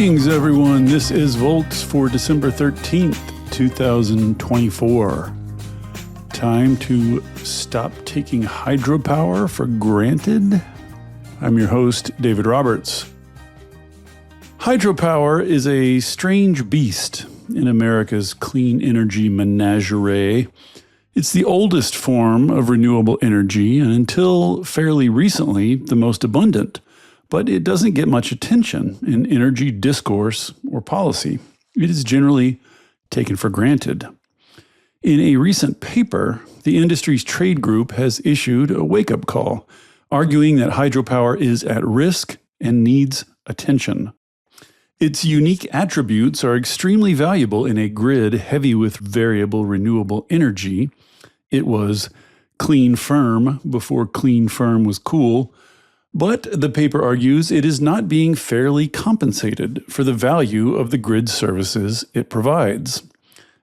Greetings, everyone. This is Volts for December 13th, 2024. Time to stop taking hydropower for granted. I'm your host, David Roberts. Hydropower is a strange beast in America's clean energy menagerie. It's the oldest form of renewable energy and until fairly recently, the most abundant. But it doesn't get much attention in energy discourse or policy. It is generally taken for granted. In a recent paper, the industry's trade group has issued a wake-up call, arguing that hydropower is at risk and needs attention. Its unique attributes are extremely valuable in a grid heavy with variable renewable energy. It was clean firm before clean firm was cool. But the paper argues it is not being fairly compensated for the value of the grid services it provides.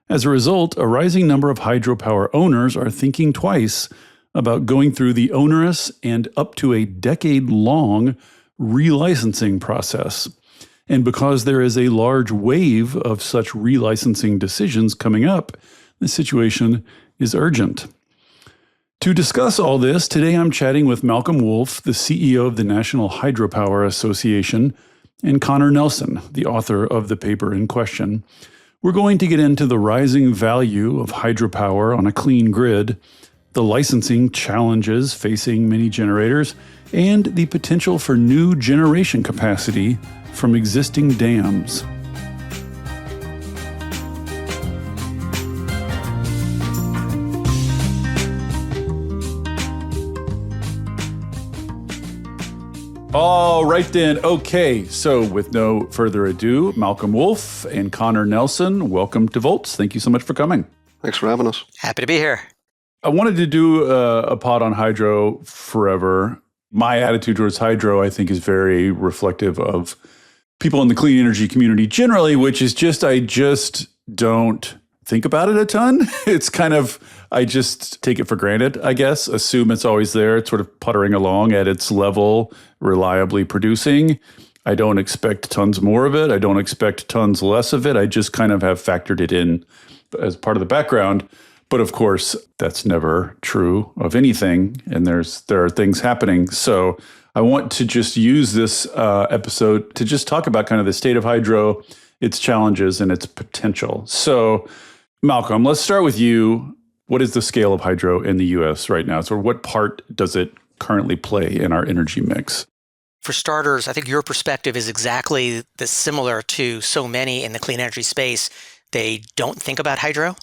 As a result, a rising number of hydropower owners are thinking twice about going through the onerous and up to a decade-long relicensing process. And because there is a large wave of such relicensing decisions coming up, the situation is urgent. To discuss all this, today I'm chatting with Malcolm Woolf, the CEO of the National Hydropower Association, and Connor Nelson, the author of the paper in question. We're going to get into the rising value of hydropower on a clean grid, the licensing challenges facing many generators, and the potential for new generation capacity from existing dams. All right then. Okay, so with no further ado, Malcolm Woolf and Connor Nelson, welcome to Volts. Thank you so much for coming. Thanks for having us. Happy to be here. I wanted to do a pod on hydro forever. My attitude towards hydro, I think, is very reflective of people in the clean energy community generally, which is I just don't think about it a ton. It's kind of, I just take it for granted, I guess, assume it's always there. It's sort of puttering along at its level, reliably producing. I don't expect tons more of it. I don't expect tons less of it. I just kind of have factored it in as part of the background. But of course, that's never true of anything. And there are things happening. So I want to just use this episode to just talk about kind of the state of hydro, its challenges, and its potential. So Malcolm, let's start with you. What is the scale of hydro in the U.S. right now? So what part does it currently play in our energy mix? For starters, I think your perspective is exactly similar to so many in the clean energy space. They don't think about hydro.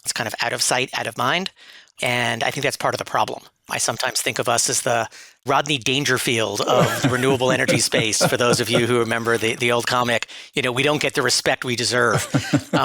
It's kind of out of sight, out of mind. And I think that's part of the problem. I sometimes think of us as the Rodney Dangerfield of the renewable energy space. For those of you who remember the old comic, we don't get the respect we deserve.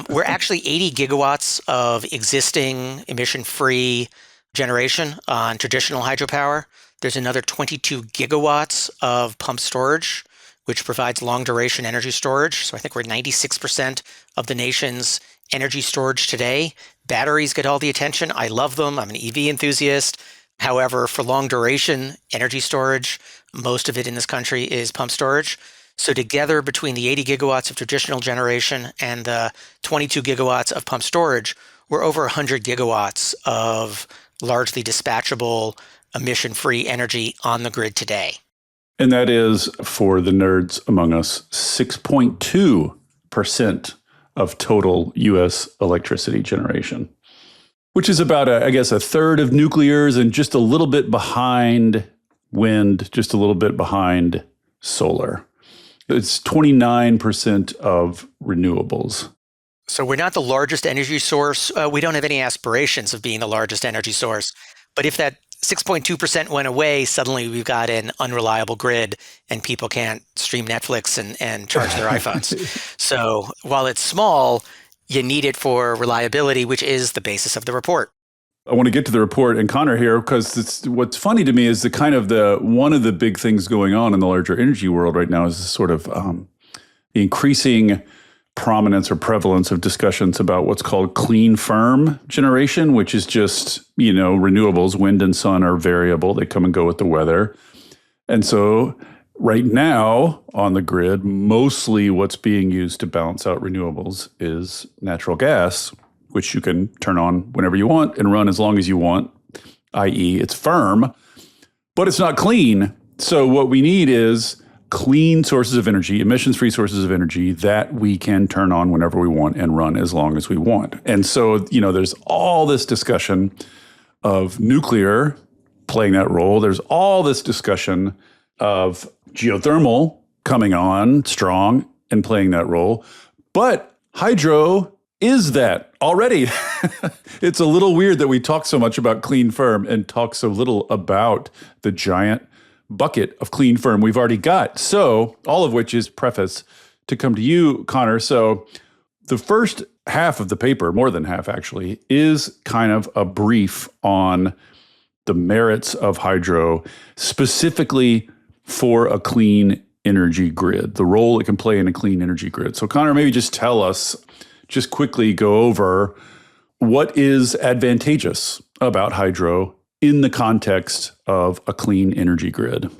We're actually 80 gigawatts of existing emission-free generation on traditional hydropower. There's another 22 gigawatts of pumped storage, which provides long-duration energy storage. So I think we're 96% of the nation's energy storage today. Batteries get all the attention. I love them. I'm an EV enthusiast. However, for long duration energy storage, most of it in this country is pumped storage. So together, between the 80 gigawatts of traditional generation and the 22 gigawatts of pumped storage, we're over 100 gigawatts of largely dispatchable, emission-free energy on the grid today. And that is, for the nerds among us, 6.2% of total U.S. electricity generation, which is about, a third of nuclears and just a little bit behind wind, just a little bit behind solar. It's 29% of renewables. So we're not the largest energy source. We don't have any aspirations of being the largest energy source. But if that 6.2% went away, suddenly we've got an unreliable grid and people can't stream Netflix and charge their iPhones. So while it's small, you need it for reliability, which is the basis of the report. I want to get to the report and Connor here because what's funny to me is one of the big things going on in the larger energy world right now is this sort of the increasing prominence or prevalence of discussions about what's called clean firm generation, which is just, renewables, wind and sun are variable. They come and go with the weather. And so Right now on the grid, mostly what's being used to balance out renewables is natural gas, which you can turn on whenever you want and run as long as you want, i.e., it's firm, but it's not clean. So what we need is clean sources of energy, emissions-free sources of energy that we can turn on whenever we want and run as long as we want. And so, there's all this discussion of nuclear playing that role. There's all this discussion of geothermal coming on strong and playing that role. But hydro is that already. It's a little weird that we talk so much about clean firm and talk so little about the giant bucket of clean firm we've already got. So all of which is preface to come to you, Connor. So the first half of the paper, more than half actually, is kind of a brief on the merits of hydro, specifically for a clean energy grid, the role it can play in a clean energy grid. So Connor, maybe just tell us, just quickly go over what is advantageous about hydro in the context of a clean energy grid.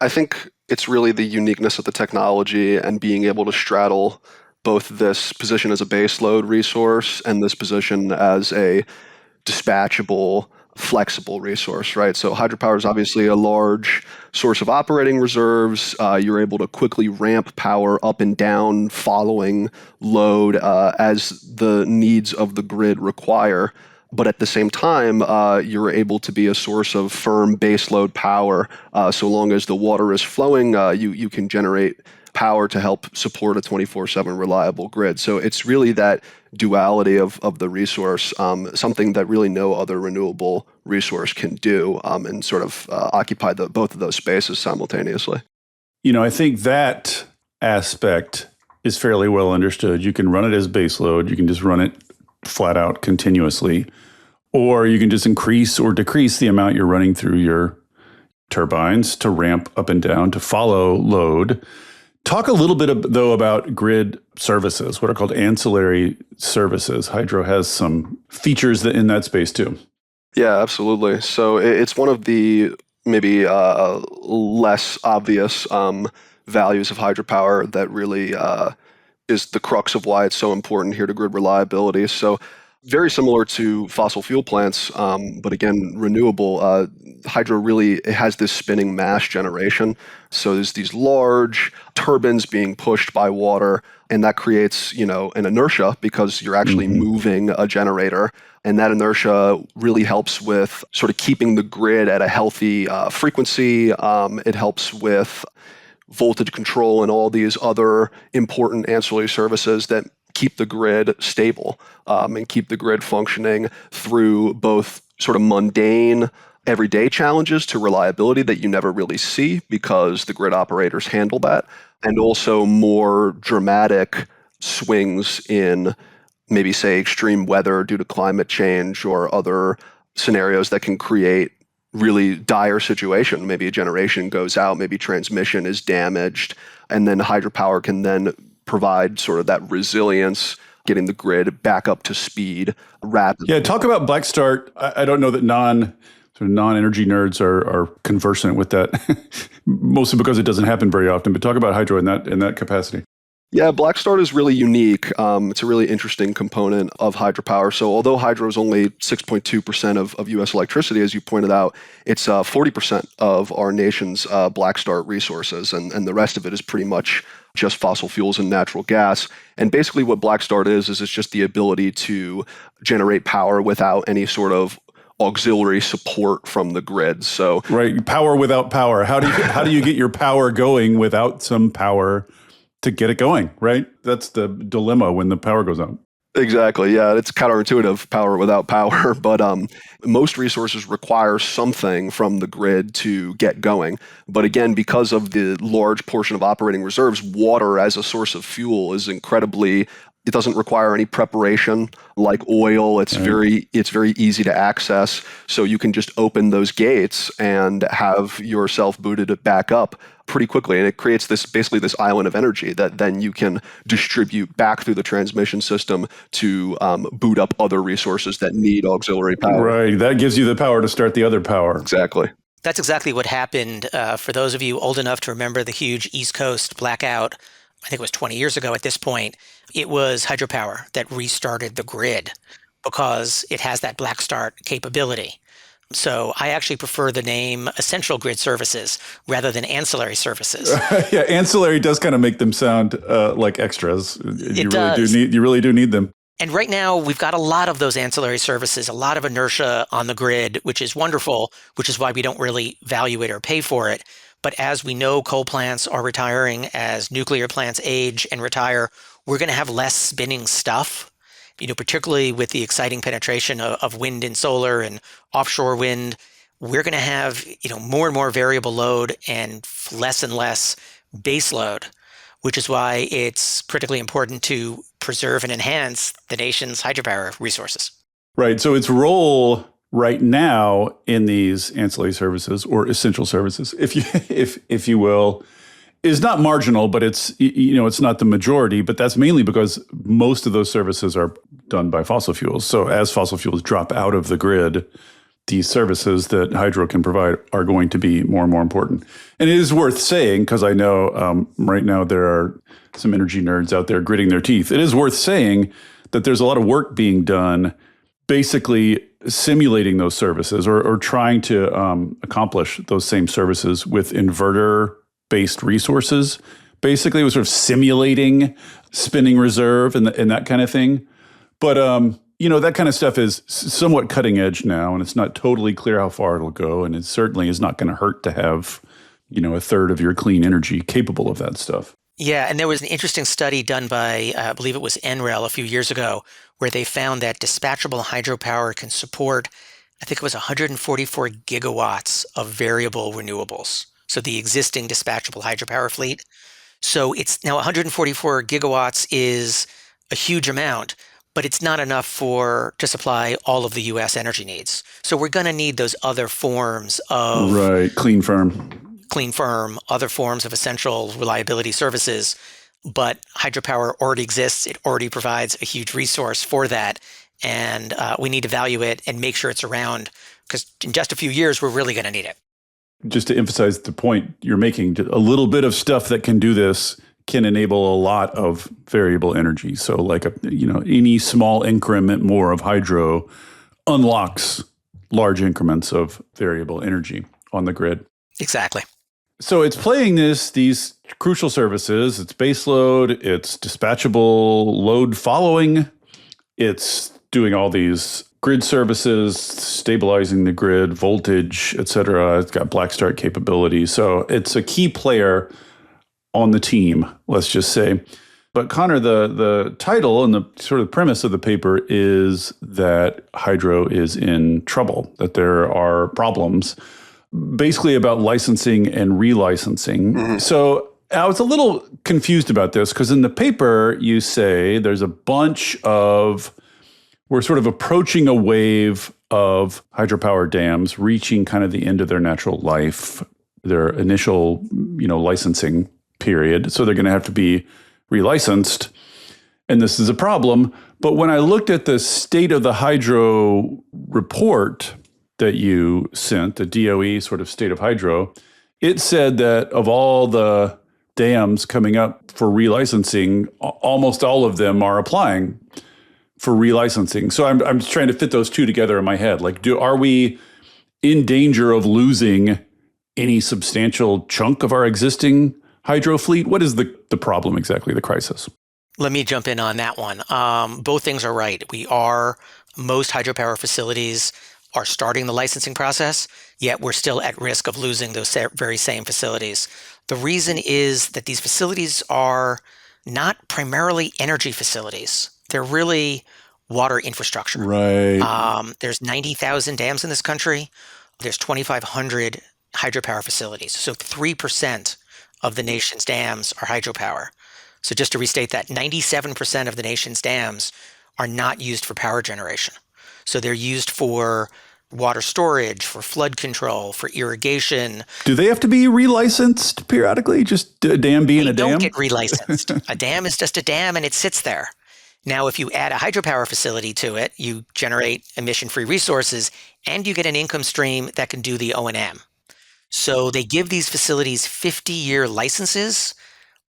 I think it's really the uniqueness of the technology and being able to straddle both this position as a baseload resource and this position as a dispatchable, flexible resource, right? So hydropower is obviously a large source of operating reserves. You're able to quickly ramp power up and down following load as the needs of the grid require. But at the same time, you're able to be a source of firm baseload power. So long as the water is flowing, you can generate power to help support a 24/7 reliable grid. So it's really that duality of the resource, something that really no other renewable resource can do, and sort of occupy both of those spaces simultaneously. I think that aspect is fairly well understood. You can run it as baseload. You can just run it flat out continuously, or you can just increase or decrease the amount you're running through your turbines to ramp up and down to follow load. Talk a little bit, though, about grid services, what are called ancillary services. Hydro has some features in that space, too. Yeah, absolutely. So it's one of the maybe less obvious values of hydropower that really is the crux of why it's so important here to grid reliability. So very similar to fossil fuel plants, but again, renewable. Hydro really has this spinning mass generation. So there's these large turbines being pushed by water, and that creates, an inertia because you're actually moving a generator. And that inertia really helps with sort of keeping the grid at a healthy frequency. It helps with voltage control and all these other important ancillary services that keep the grid stable and keep the grid functioning through both sort of mundane everyday challenges to reliability that you never really see because the grid operators handle that, and also more dramatic swings in maybe, say, extreme weather due to climate change or other scenarios that can create really dire situation. Maybe a generation goes out, maybe transmission is damaged, and then hydropower can then provide sort of that resilience, getting the grid back up to speed rapidly. Yeah, talk about black start. I don't know that non-energy nerds are conversant with that, mostly because it doesn't happen very often. But talk about hydro in that capacity. Yeah, black start is really unique. It's a really interesting component of hydropower. So although hydro is only 6.2% of U.S. electricity, as you pointed out, it's 40% of our nation's black start resources, and the rest of it is pretty much just fossil fuels and natural gas. And basically what black start is it's just the ability to generate power without any sort of auxiliary support from the grid. So right, power without power. How do you get your power going without some power to get it going, right? That's the dilemma when the power goes out. Exactly. Yeah, it's counterintuitive, power without power, but most resources require something from the grid to get going. But again, because of the large portion of operating reserves, water as a source of fuel is incredibly. It doesn't require any preparation like oil. It's very easy to access. So you can just open those gates and have yourself booted back up pretty quickly. And it creates basically this island of energy that then you can distribute back through the transmission system to boot up other resources that need auxiliary power. Right. That gives you the power to start the other power. Exactly. That's exactly what happened. For those of you old enough to remember the huge East Coast blackout, I think it was 20 years ago at this point, it was hydropower that restarted the grid because it has that black start capability. So I actually prefer the name essential grid services rather than ancillary services. Yeah, ancillary does kind of make them sound like extras. It does. You really do need them. And right now, we've got a lot of those ancillary services, a lot of inertia on the grid, which is wonderful, which is why we don't really value it or pay for it. But as we know, coal plants are retiring, as nuclear plants age and retire, we're going to have less spinning stuff, particularly with the exciting penetration of wind and solar and offshore wind. We're going to have, more and more variable load and less base load, which is why it's critically important to preserve and enhance the nation's hydropower resources. Right. So its role right now in these ancillary services or essential services, if you will, is not marginal, but it's not the majority. But that's mainly because most of those services are done by fossil fuels. So as fossil fuels drop out of the grid, these services that hydro can provide are going to be more and more important. And it is worth saying, because I know right now there are some energy nerds out there gritting their teeth. It is worth saying that there's a lot of work being done basically simulating those services or trying to accomplish those same services with inverter-based resources. Basically, it was sort of simulating spinning reserve and that kind of thing. But that kind of stuff is somewhat cutting edge now, and it's not totally clear how far it'll go. And it certainly is not going to hurt to have, a third of your clean energy capable of that stuff. Yeah, and there was an interesting study done by, I believe it was NREL a few years ago, where they found that dispatchable hydropower can support, I think it was 144 gigawatts of variable renewables. So the existing dispatchable hydropower fleet. So it's now 144 gigawatts is a huge amount, but it's not enough to supply all of the U.S. energy needs. So we're going to need those other forms of clean firm, other forms of essential reliability services. But hydropower already exists. It already provides a huge resource for that. And we need to value it and make sure it's around, because in just a few years, we're really going to need it. Just to emphasize the point you're making, a little bit of stuff that can do this can enable a lot of variable energy. So like any small increment more of hydro unlocks large increments of variable energy on the grid. Exactly. So it's playing these crucial services. It's baseload, it's dispatchable load following, it's doing all these grid services, stabilizing the grid, voltage, et cetera. It's got black start capability. So it's a key player on the team, let's just say. But Connor, the title and the sort of premise of the paper is that hydro is in trouble, that there are problems, basically about licensing and relicensing. Mm-hmm. So I was a little confused about this because in the paper you say there's a bunch of, we're sort of approaching a wave of hydropower dams reaching kind of the end of their natural life, their initial, licensing period. So they're going to have to be relicensed. And this is a problem. But when I looked at the state of the hydro report that you sent, the DOE sort of state of hydro, it said that of all the dams coming up for relicensing, almost all of them are applying for relicensing. So I'm just trying to fit those two together in my head. Like, are we in danger of losing any substantial chunk of our existing hydro fleet? What is the problem exactly, the crisis? Let me jump in on that one. Both things are right. Most hydropower facilities are starting the licensing process, yet we're still at risk of losing those very same facilities. The reason is that these facilities are not primarily energy facilities. They're really water infrastructure. Right. There's 90,000 dams in this country. There's 2,500 hydropower facilities. So 3% of the nation's dams are hydropower. So just to restate that, 97% of the nation's dams are not used for power generation. So they're used for water storage, for flood control, for irrigation. Do they have to be relicensed periodically? Just a dam being a dam? They don't get relicensed. A dam is just a dam and it sits there. Now, if you add a hydropower facility to it, you generate emission-free resources and you get an income stream that can do the O&M. So they give these facilities 50-year licenses.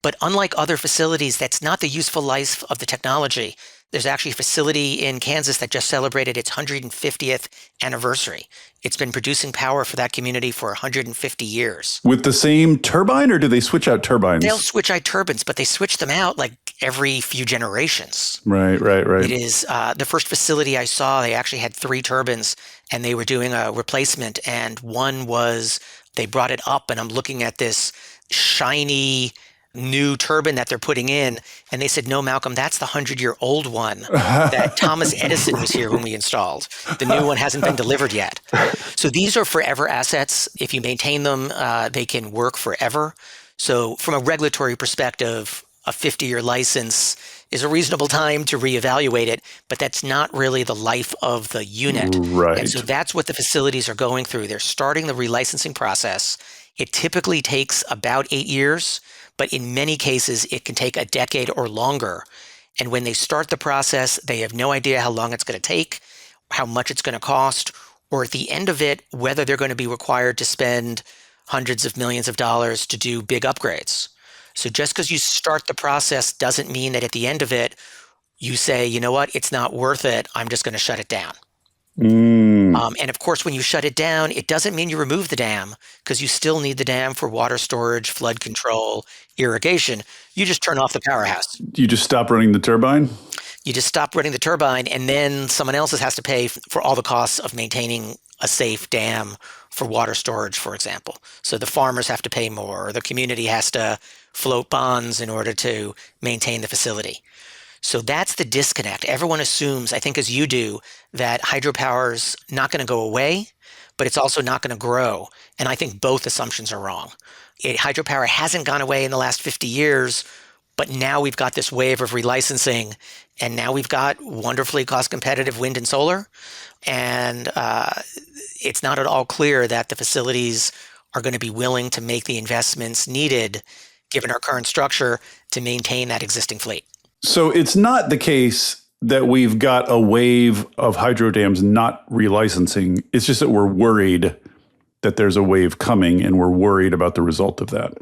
But unlike other facilities, that's not the useful life of the technology. There's actually a facility in Kansas that just celebrated its 150th anniversary. It's been producing power for that community for 150 years. With the same turbine, or do they switch out turbines? They'll switch out turbines, but they switch them out like every few generations. Right. It is the first facility I saw, they actually had 3 turbines and they were doing a replacement. And one was, they brought it up and I'm looking at this shiny new turbine that they're putting in. And they said, no, Malcolm, that's the 100-year-old one that Thomas Edison was here when we installed. The new one hasn't been delivered yet. So these are forever assets. If you maintain them, they can work forever. So from a regulatory perspective, a 50-year license is a reasonable time to reevaluate it, but that's not really the life of the unit. Right. And so that's what the facilities are going through. They're starting the relicensing process. It typically takes about 8 years, but in many cases, it can take a decade or longer. And when they start the process, they have no idea how long it's going to take, how much it's going to cost, or at the end of it, whether they're going to be required to spend hundreds of millions of dollars to do big upgrades. So just because you start the process doesn't mean that at the end of it, you say, you know what, it's not worth it. I'm just going to shut it down. And of course, when you shut it down, it doesn't mean you remove the dam because you still need the dam for water storage, flood control, irrigation. You just turn off the powerhouse. You just stop running the turbine? You just stop running the turbine, and then someone else has to pay for all the costs of maintaining a safe dam for water storage, for example. So the farmers have to pay more, or the community has to float bonds in order to maintain the facility. So that's the disconnect. Everyone assumes, I think as you do, that hydropower's not going to go away, but it's also not going to grow. And I think both assumptions are wrong. Hydropower hasn't gone away in the last 50 years, but now we've got this wave of relicensing, and now we've got wonderfully cost-competitive wind and solar. And it's not at all clear that the facilities are going to be willing to make the investments needed, given our current structure, to maintain that existing fleet. So it's not the case that we've got a wave of hydro dams not relicensing. It's just that we're worried that there's a wave coming and we're worried about the result of that.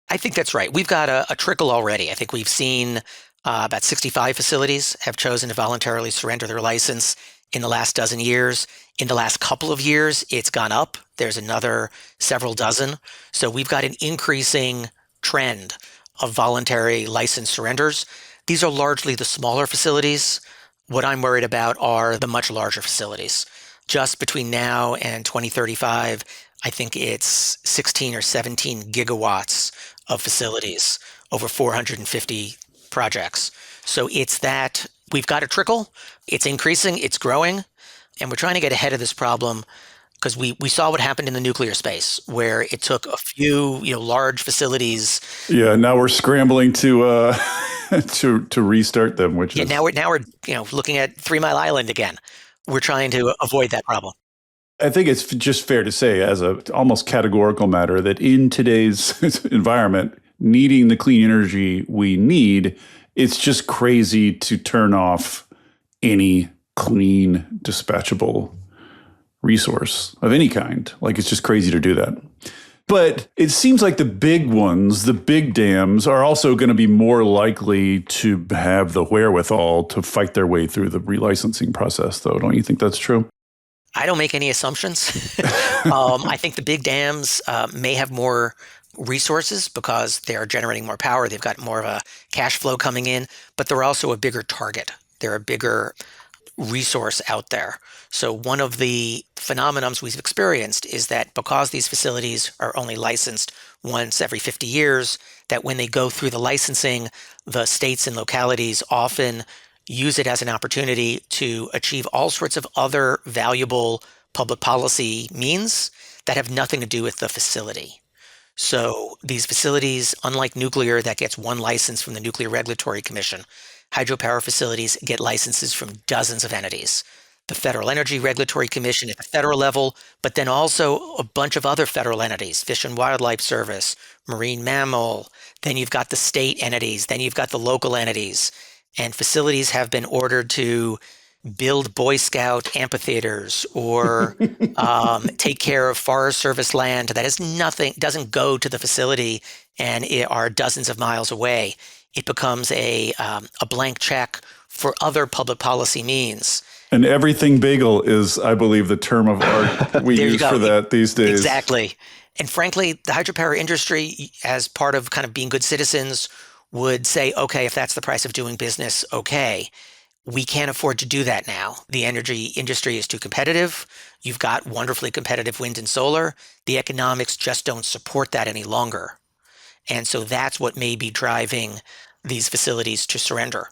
I think that's right. We've got a trickle already. I think we've seen about 65 facilities have chosen to voluntarily surrender their license in the last dozen years. In the last couple of years, it's gone up. There's another several dozen. So we've got an increasing trend of voluntary license surrenders. These are largely the smaller facilities. What I'm worried about are the much larger facilities. Just between now and 2035, I think it's 16 or 17 gigawatts of facilities, over 450 projects. So it's that we've got a trickle, it's increasing, it's growing, and we're trying to get ahead of this problem because we saw what happened in the nuclear space, where it took a few large facilities. Yeah, now we're scrambling to to restart them, which is now we're looking at 3 Mile Island again. We're trying to avoid that problem. I think it's just fair to say, as a almost categorical matter, that in today's environment, needing the clean energy we need, it's just crazy to turn off any clean, dispatchable resource of any kind. Like, it's just crazy to do that. But it seems like the big ones, the big dams, are also going to be more likely to have the wherewithal to fight their way through the relicensing process, though. Don't you think that's true? I don't make any assumptions. I think the big dams may have more resources because they're generating more power. They've got more of a cash flow coming in, but they're also a bigger target. They're a bigger resource out there. So one of the phenomenons we've experienced is that because these facilities are only licensed once every 50 years, that when they go through the licensing, the states and localities often use it as an opportunity to achieve all sorts of other valuable public policy means that have nothing to do with the facility. So these facilities, unlike nuclear that gets one license from the Nuclear Regulatory Commission, hydropower facilities get licenses from dozens of entities. The Federal Energy Regulatory Commission at the federal level, but then also a bunch of other federal entities, Fish and Wildlife Service, Marine Mammal, then you've got the state entities, then you've got the local entities. And facilities have been ordered to build Boy Scout amphitheaters or take care of Forest Service land that is nothing, doesn't go to the facility and it are dozens of miles away. It becomes a blank check for other public policy means. And everything bagel is, I believe, the term of art we use for that these days. Exactly. And frankly, the hydropower industry, as part of kind of being good citizens, would say, okay, if that's the price of doing business, okay. We can't afford to do that now. The energy industry is too competitive. You've got wonderfully competitive wind and solar. The economics just don't support that any longer. And so that's what may be driving these facilities to surrender.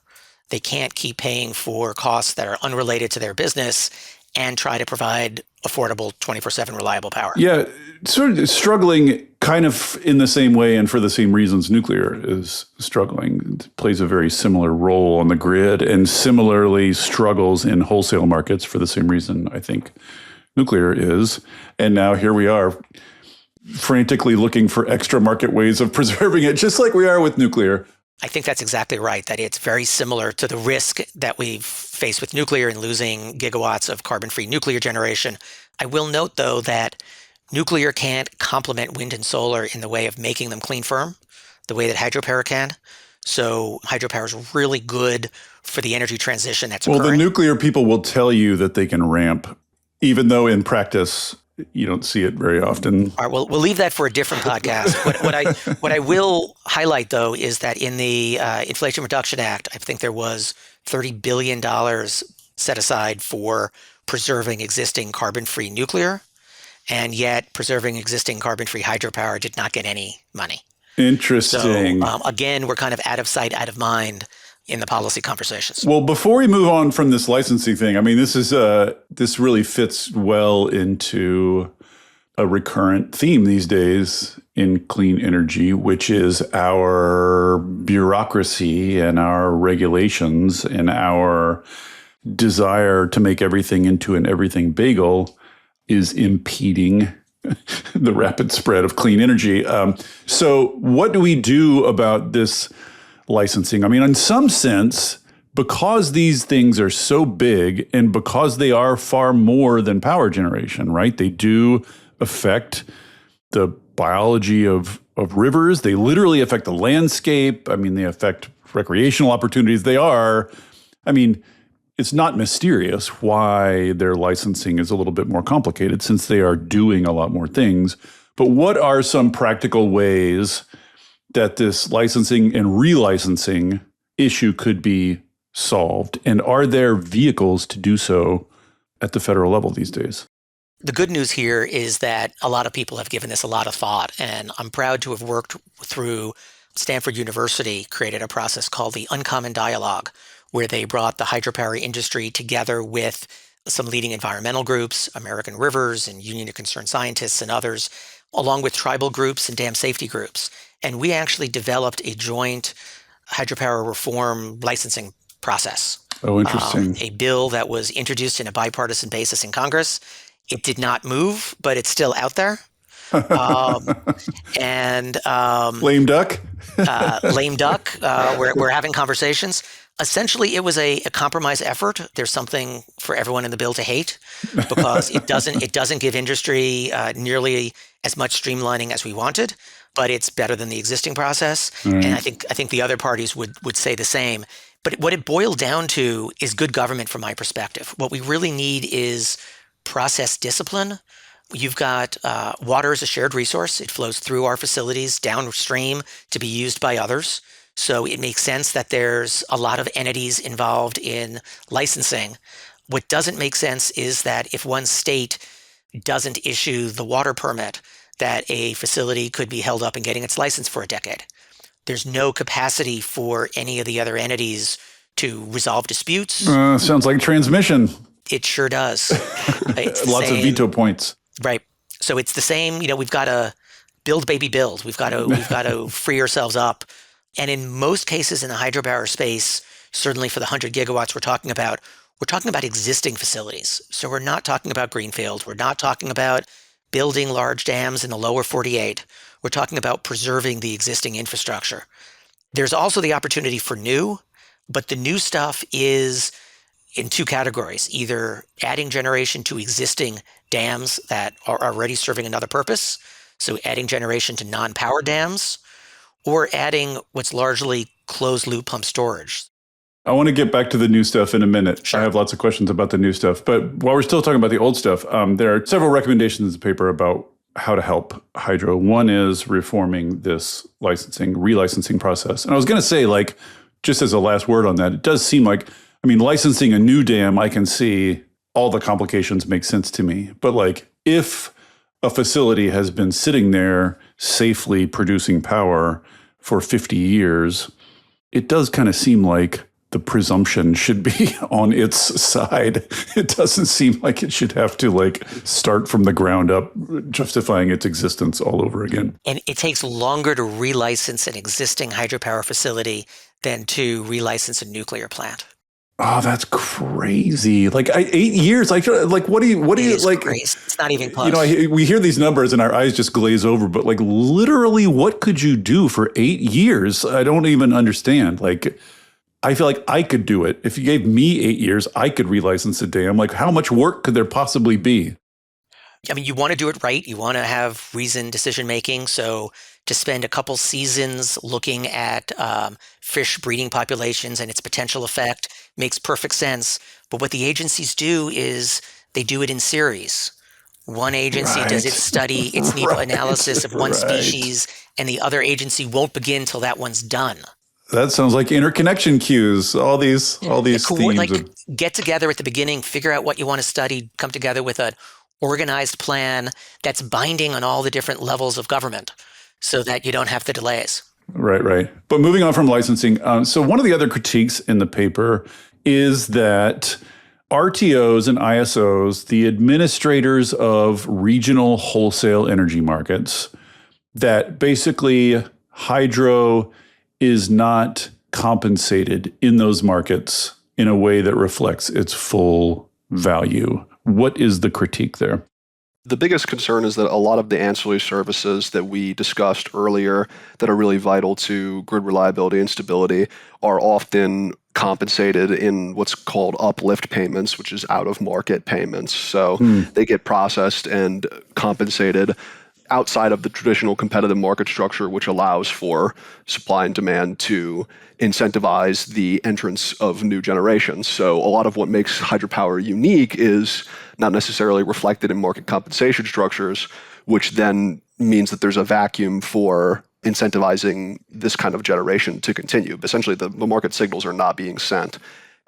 They can't keep paying for costs that are unrelated to their business and try to provide affordable 24/7 reliable power. Yeah, sort of struggling kind of in the same way and for the same reasons nuclear is struggling. It plays a very similar role on the grid and similarly struggles in wholesale markets for the same reason I think nuclear is. And now here we are frantically looking for extra market ways of preserving it, just like we are with nuclear. I think that's exactly right, that it's very similar to the risk that we've faced with nuclear in losing gigawatts of carbon-free nuclear generation. I will note, though, that nuclear can't complement wind and solar in the way of making them clean firm, the way that hydropower can. So hydropower is really good for the energy transition that's occurring. Well, the nuclear people will tell you that they can ramp, even though in practice you don't see it very often. All right, well, we'll leave that for a different podcast. What I will highlight, though, is that in the Inflation Reduction Act, I think there was $30 billion set aside for preserving existing carbon-free nuclear, and yet preserving existing carbon-free hydropower did not get any money. Interesting. So again, we're kind of out of sight, out of mind in the policy conversations. Well, before we move on from this licensing thing, I mean, this really fits well into a recurrent theme these days in clean energy, which is our bureaucracy and our regulations and our desire to make everything into an everything bagel is impeding the rapid spread of clean energy. So what do we do about this licensing? I mean, in some sense, because these things are so big and because they are far more than power generation, right? They do affect the biology of rivers. They literally affect the landscape. I mean, they affect recreational opportunities. It's not mysterious why their licensing is a little bit more complicated since they are doing a lot more things. But what are some practical ways that this licensing and relicensing issue could be solved? And are there vehicles to do so at the federal level these days? The good news here is that a lot of people have given this a lot of thought, and I'm proud to have worked through Stanford University, created a process called the Uncommon Dialogue, where they brought the hydropower industry together with some leading environmental groups, American Rivers and Union of Concerned Scientists and others, along with tribal groups and dam safety groups. And we actually developed a joint hydropower reform licensing process. Oh, interesting. A bill that was introduced in a bipartisan basis in Congress. It did not move, but it's still out there. Lame duck? Lame duck. We're having conversations. Essentially, it was a compromise effort. There's something for everyone in the bill to hate because it doesn't give industry nearly as much streamlining as we wanted, but it's better than the existing process. Right. And I think the other parties would say the same. But what it boiled down to is good government from my perspective. What we really need is process discipline. You've got water as a shared resource. It flows through our facilities downstream to be used by others. So it makes sense that there's a lot of entities involved in licensing. What doesn't make sense is that if one state doesn't issue the water permit, that a facility could be held up in getting its license for a decade. There's no capacity for any of the other entities to resolve disputes. Sounds like transmission. It sure does. Lots of veto points. Right. So it's the same, we've got to build, baby, build. We've got to free ourselves up. And in most cases in the hydropower space, certainly for the 100 gigawatts we're talking about existing facilities. So we're not talking about greenfield. We're not talking about building large dams in the lower 48. We're talking about preserving the existing infrastructure. There's also the opportunity for new, but the new stuff is in two categories, either adding generation to existing dams that are already serving another purpose, so adding generation to non-power dams, or adding what's largely closed-loop pump storage. I want to get back to the new stuff in a minute. Sure. I have lots of questions about the new stuff. But while we're still talking about the old stuff, there are several recommendations in the paper about how to help hydro. One is reforming this relicensing process. And I was going to say, like, just as a last word on that, it does seem like, licensing a new dam, I can see all the complications make sense to me. But like, if a facility has been sitting there safely producing power for 50 years, it does kind of seem like the presumption should be on its side. It doesn't seem like it should have to like start from the ground up, justifying its existence all over again. And it takes longer to relicense an existing hydropower facility than to relicense a nuclear plant. Oh, that's crazy! Like 8 years. Like what do you like? Crazy. It's not even close. We hear these numbers and our eyes just glaze over. But like, literally, what could you do for 8 years? I don't even understand. Like, I feel like I could do it. If you gave me 8 years, I could relicense a dam. Like, how much work could there possibly be? You want to do it right. You want to have reasoned decision making. So to spend a couple seasons looking at fish breeding populations and its potential effect makes perfect sense. But what the agencies do is they do it in series. One agency does its study, its NEPA analysis of one species, and the other agency won't begin till that one's done. That sounds like interconnection queues. All these themes. Like, get together at the beginning, figure out what you want to study, come together with an organized plan that's binding on all the different levels of government so that you don't have the delays. Right. But moving on from licensing, so one of the other critiques in the paper is that RTOs and ISOs, the administrators of regional wholesale energy markets, that basically hydro is not compensated in those markets in a way that reflects its full value. What is the critique there? The biggest concern is that a lot of the ancillary services that we discussed earlier that are really vital to grid reliability and stability are often compensated in what's called uplift payments, which is out-of-market payments. So they get processed and compensated outside of the traditional competitive market structure, which allows for supply and demand to incentivize the entrance of new generations. So a lot of what makes hydropower unique is not necessarily reflected in market compensation structures, which then means that there's a vacuum for incentivizing this kind of generation to continue. Essentially, the market signals are not being sent.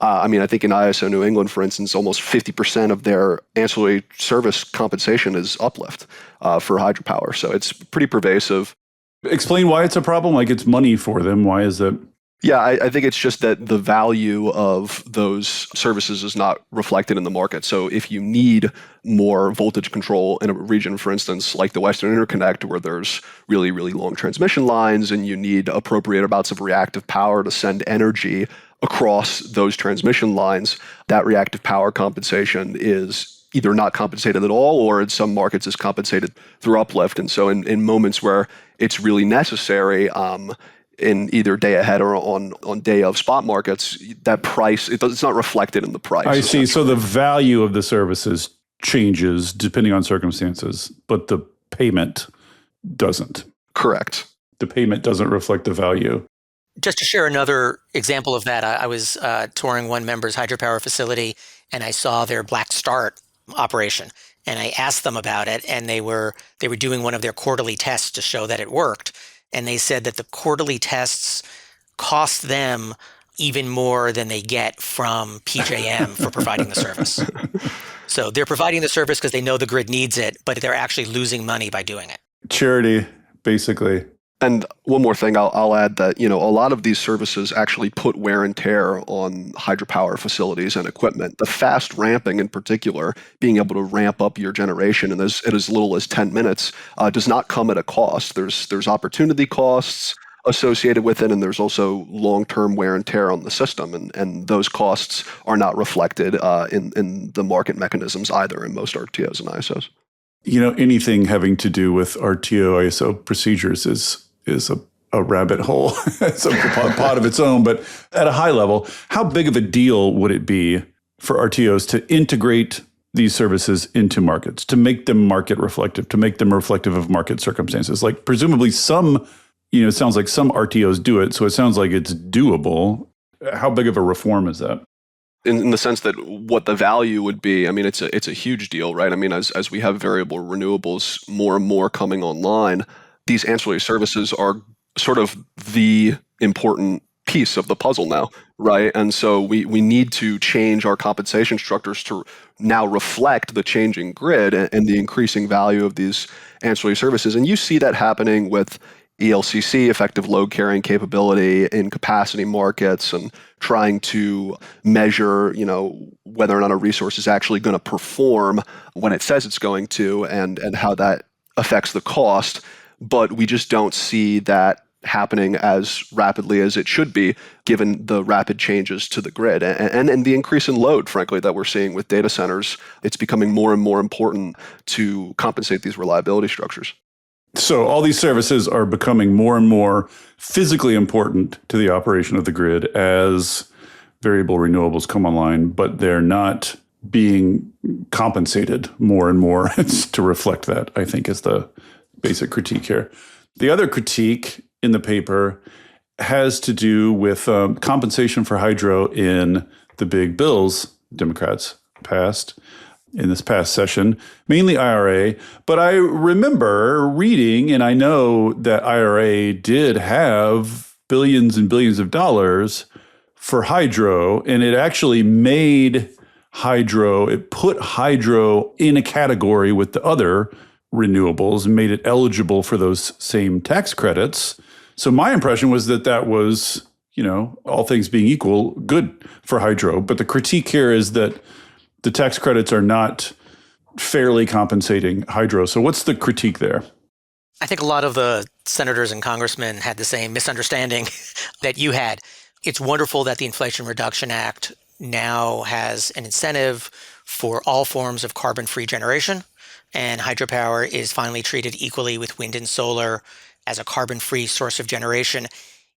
I think in ISO New England, for instance, almost 50% of their ancillary service compensation is uplift for hydropower. So it's pretty pervasive. Explain why it's a problem. Like, it's money for them. Why is it? Yeah, I think it's just that the value of those services is not reflected in the market. So if you need more voltage control in a region, for instance, like the Western Interconnect, where there's really, really long transmission lines and you need appropriate amounts of reactive power to send energy across those transmission lines, that reactive power compensation is either not compensated at all, or in some markets is compensated through uplift. And so in moments where it's really necessary, in either day ahead or on day of spot markets, that price, it's not reflected in the price. I see. So the value of the services changes depending on circumstances, but the payment doesn't. Correct. The payment doesn't reflect the value. Just to share another example of that, I was touring one member's hydropower facility, and I saw their black start operation. And I asked them about it, and they were doing one of their quarterly tests to show that it worked. And they said that the quarterly tests cost them even more than they get from PJM for providing the service. So they're providing the service because they know the grid needs it, but they're actually losing money by doing it. Charity, basically. And one more thing, I'll add that, a lot of these services actually put wear and tear on hydropower facilities and equipment. The fast ramping in particular, being able to ramp up your generation in as little as 10 minutes, does not come at a cost. There's opportunity costs associated with it, and there's also long-term wear and tear on the system. And those costs are not reflected in the market mechanisms either in most RTOs and ISOs. Anything having to do with RTO ISO procedures is a rabbit hole. It's a pot of its own. But at a high level, how big of a deal would it be for RTOs to integrate these services into markets, to make them market reflective, to make them reflective of market circumstances. Like presumably some, it sounds like some RTOs do it. So it sounds like it's doable. How big of a reform is that? In the sense that what the value would be, I mean, it's a huge deal, right? I mean, as we have variable renewables more and more coming online, these ancillary services are sort of the important piece of the puzzle now, right? And so we need to change our compensation structures to now reflect the changing grid and the increasing value of these ancillary services. And you see that happening with ELCC, effective load carrying capability in capacity markets, and trying to measure, whether or not a resource is actually going to perform when it says it's going to, and how that affects the cost. But we just don't see that happening as rapidly as it should be, given the rapid changes to the grid and the increase in load, frankly, that we're seeing with data centers. It's becoming more and more important to compensate these reliability structures. So all these services are becoming more and more physically important to the operation of the grid as variable renewables come online, but they're not being compensated more and more to reflect that, I think, is the basic critique here. The other critique in the paper has to do with compensation for hydro in the big bills Democrats passed in this past session, mainly IRA. But I remember reading, and I know that IRA did have billions and billions of dollars for hydro, and it actually made hydro, it put hydro in a category with the other renewables and made it eligible for those same tax credits. So my impression was that that was, all things being equal, good for hydro. But the critique here is that the tax credits are not fairly compensating hydro. So what's the critique there? I think a lot of the senators and congressmen had the same misunderstanding that you had. It's wonderful that the Inflation Reduction Act now has an incentive for all forms of carbon-free generation, and hydropower is finally treated equally with wind and solar as a carbon-free source of generation.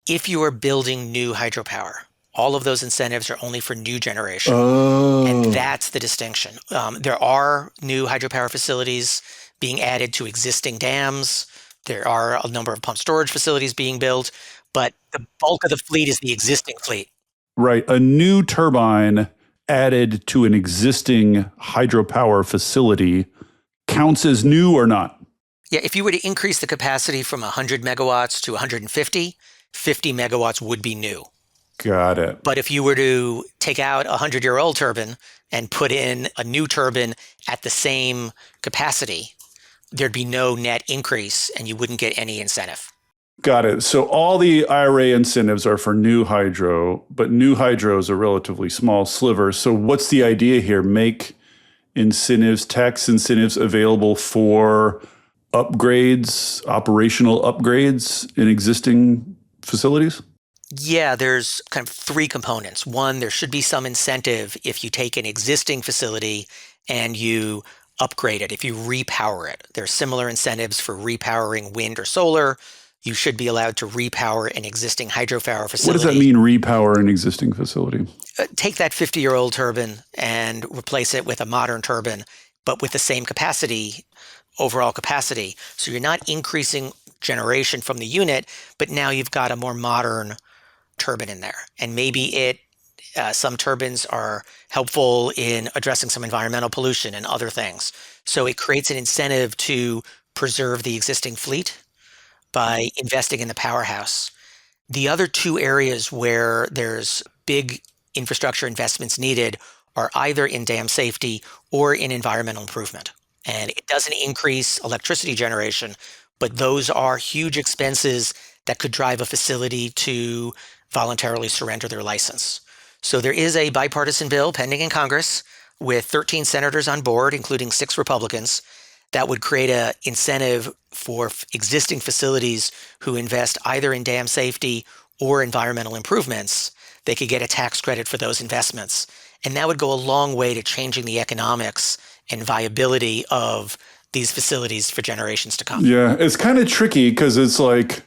If you are building new hydropower, all of those incentives are only for new generation. Oh. And that's the distinction. There are new hydropower facilities being added to existing dams. There are a number of pump storage facilities being built, but the bulk of the fleet is the existing fleet. Right. A new turbine added to an existing hydropower facility counts as new or not? Yeah, if you were to increase the capacity from 100 megawatts to 150, 50 megawatts would be new. Got it. But if you were to take out a 100-year-old turbine and put in a new turbine at the same capacity, there'd be no net increase and you wouldn't get any incentive. Got it. So all the IRA incentives are for new hydro, but new hydro is a relatively small sliver. So what's the idea here? Make incentives, tax incentives available for upgrades, operational upgrades in existing facilities? Yeah, there's kind of three components. One, there should be some incentive if you take an existing facility and you upgrade it, if you repower it. There are similar incentives for repowering wind or solar. You should be allowed to repower an existing hydropower facility. What does that mean, repower an existing facility? Take that 50-year-old turbine and replace it with a modern turbine, but with the same capacity, overall capacity. So you're not increasing generation from the unit, but now you've got a more modern turbine in there. And maybe some turbines are helpful in addressing some environmental pollution and other things. So it creates an incentive to preserve the existing fleet by investing in the powerhouse. The other two areas where there's big infrastructure investments needed are either in dam safety or in environmental improvement. And it doesn't increase electricity generation, but those are huge expenses that could drive a facility to voluntarily surrender their license. So there is a bipartisan bill pending in Congress with 13 senators on board, including 6 Republicans, that would create an incentive for existing facilities who invest either in dam safety or environmental improvements. They could get a tax credit for those investments. And that would go a long way to changing the economics and viability of these facilities for generations to come. Yeah, it's kind of tricky because it's like,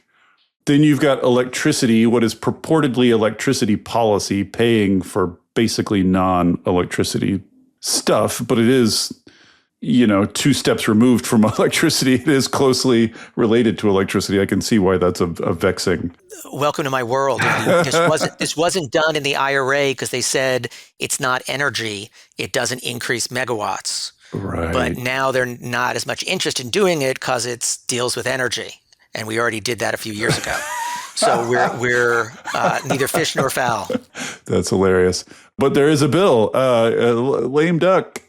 then you've got electricity, what is purportedly electricity policy, paying for basically non-electricity stuff, but it is, two steps removed from electricity. It is closely related to electricity. I can see why that's a vexing. Welcome to my world. This wasn't done in the IRA because they said it's not energy. It doesn't increase megawatts. Right. But now they're not as much interested in doing it because it deals with energy. And we already did that a few years ago. So we're neither fish nor fowl. That's hilarious. But there is a bill, lame duck.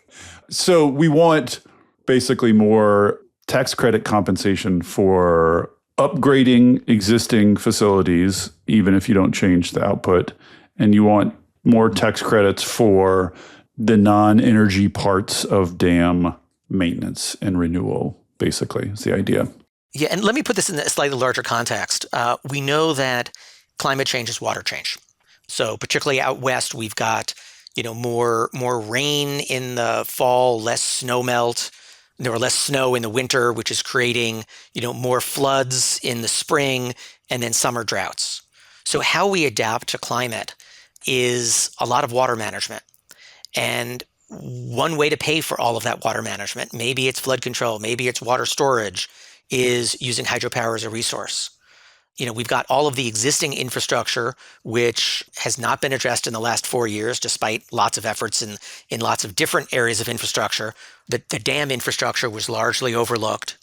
So we want basically more tax credit compensation for upgrading existing facilities, even if you don't change the output. And you want more tax credits for the non-energy parts of dam maintenance and renewal, basically, is the idea. Yeah, and let me put this in a slightly larger context. We know that climate change is water change. So particularly out west, we've got more rain in the fall, less snow melt. There were less snow in the winter, which is creating more floods in the spring and then summer droughts. So how we adapt to climate is a lot of water management. And one way to pay for all of that water management, maybe it's flood control, maybe it's water storage, is using hydropower as a resource. We've got all of the existing infrastructure, which has not been addressed in the last 4 years, despite lots of efforts in lots of different areas of infrastructure. The dam infrastructure was largely overlooked.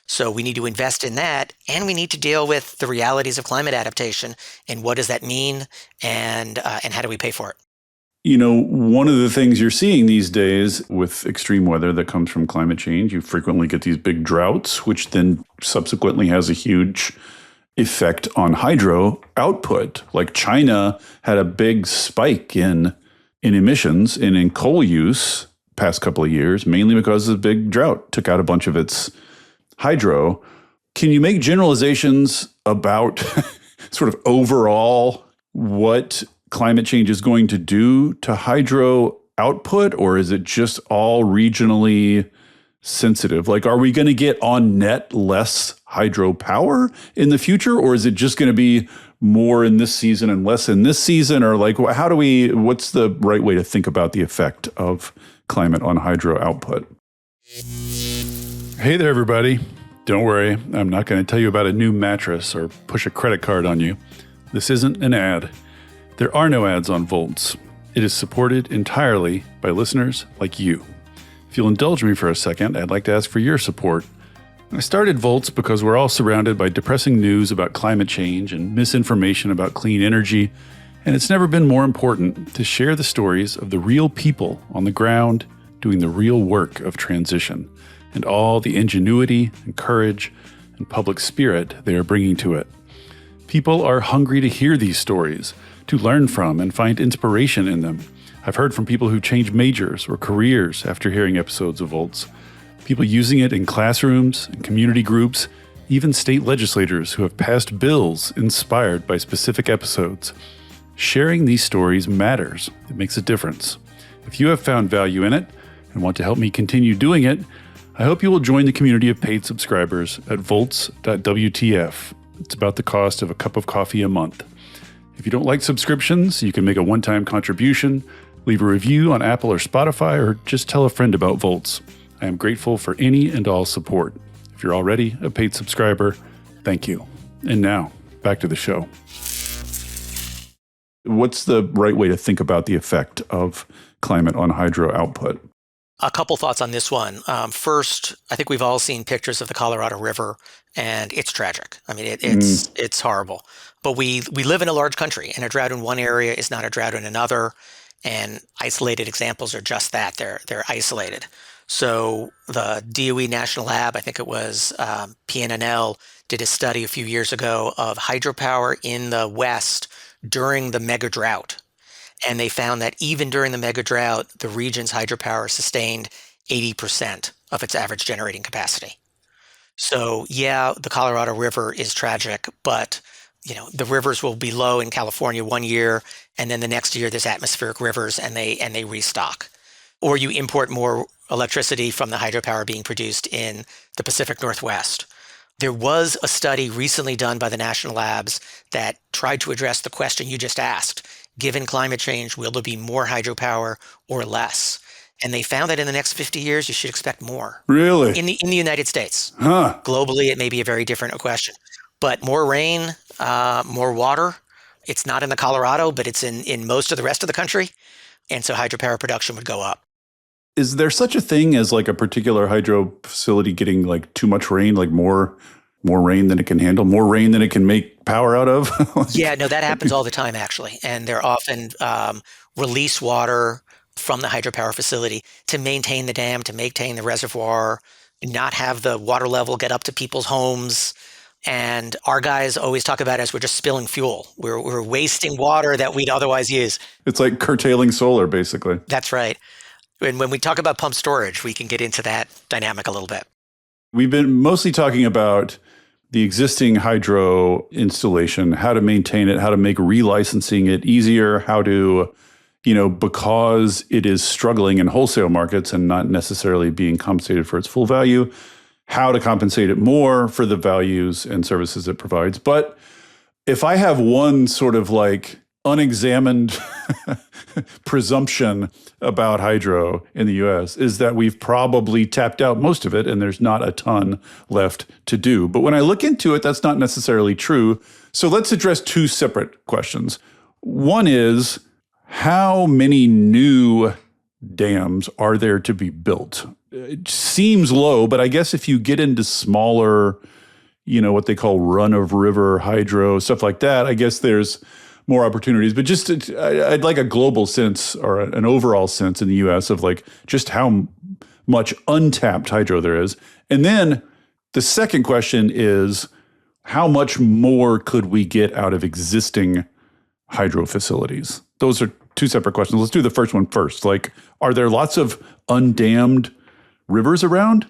So we need to invest in that, and we need to deal with the realities of climate adaptation and what does that mean, and how do we pay for it? One of the things you're seeing these days with extreme weather that comes from climate change, you frequently get these big droughts, which then subsequently has a huge effect on hydro output. Like China had a big spike in emissions and in coal use past couple of years, mainly because of the big drought took out a bunch of its hydro. Can you make generalizations about sort of overall what climate change is going to do to hydro output, or is it just all regionally sensitive? Like, are we going to get on net less hydropower in the future, or is it just going to be more in this season and less in this season? Or like, what's the right way to think about the effect of climate on hydro output? Hey there, everybody. Don't worry, I'm not going to tell you about a new mattress or push a credit card on you. This isn't an ad. There are no ads on Volts. It is supported entirely by listeners like you. If you'll indulge me for a second, I'd like to ask for your support. I started Volts because we're all surrounded by depressing news about climate change and misinformation about clean energy, and it's never been more important to share the stories of the real people on the ground doing the real work of transition, and all the ingenuity and courage and public spirit they are bringing to it. People are hungry to hear these stories, to learn from and find inspiration in them. I've heard from people who changed majors or careers after hearing episodes of Volts, people using it in classrooms and community groups, even state legislators who have passed bills inspired by specific episodes. Sharing these stories matters. It makes a difference. If you have found value in it and want to help me continue doing it, I hope you will join the community of paid subscribers at volts.wtf. It's about the cost of a cup of coffee a month. If you don't like subscriptions, you can make a one-time contribution, leave a review on Apple or Spotify, or just tell a friend about Volts. I am grateful for any and all support. If you're already a paid subscriber, thank you. And now, back to the show. What's the right way to think about the effect of climate on hydro output? A couple thoughts on this one. First, I think we've all seen pictures of the Colorado River, and it's tragic. I mean, it's horrible. But we live in a large country, and a drought in one area is not a drought in another. And isolated examples are just that. They're isolated. So the DOE National Lab, I think it was PNNL, did a study a few years ago of hydropower in the West during the mega drought. And they found that even during the mega drought, the region's hydropower sustained 80% of its average generating capacity. So yeah, the Colorado River is tragic, but the rivers will be low in California one year, and then the next year there's atmospheric rivers and they restock. Or you import more electricity from the hydropower being produced in the Pacific Northwest. There was a study recently done by the national labs that tried to address the question you just asked. given climate change, will there be more hydropower or less? And they found that in the next 50 years, you should expect more. Really? In the United States. Huh. Globally, it may be a very different question. But more rain, more water. It's not in the Colorado, but it's in most of the rest of the country. And so hydropower production would go up. Is there such a thing as like a particular hydro facility getting like too much rain, like more rain than it can handle, more rain than it can make power out of? Yeah, no, that happens all the time, actually. And they're often release water from the hydropower facility to maintain the dam, to maintain the reservoir, not have the water level get up to people's homes. And our guys always talk about it as we're just spilling fuel. We're wasting water that we'd otherwise use. It's like curtailing solar, basically. That's right. And when we talk about pump storage, we can get into that dynamic a little bit. We've been mostly talking about the existing hydro installation, how to maintain it, how to make relicensing it easier, how to, because it is struggling in wholesale markets and not necessarily being compensated for its full value, how to compensate it more for the values and services it provides. But if I have one sort of like unexamined presumption about hydro in the US is that we've probably tapped out most of it and there's not a ton left to do. But when I look into it, that's not necessarily true. So let's address two separate questions. One is, how many new dams are there to be built? It seems low, but I guess if you get into smaller, what they call run-of-river hydro, stuff like that, I guess there's more opportunities. But I'd like a global sense or an overall sense in the US of like just how much untapped hydro there is. And then the second question is, how much more could we get out of existing hydro facilities? Those are two separate questions. Let's do the first one first. Like, are there lots of undammed rivers around?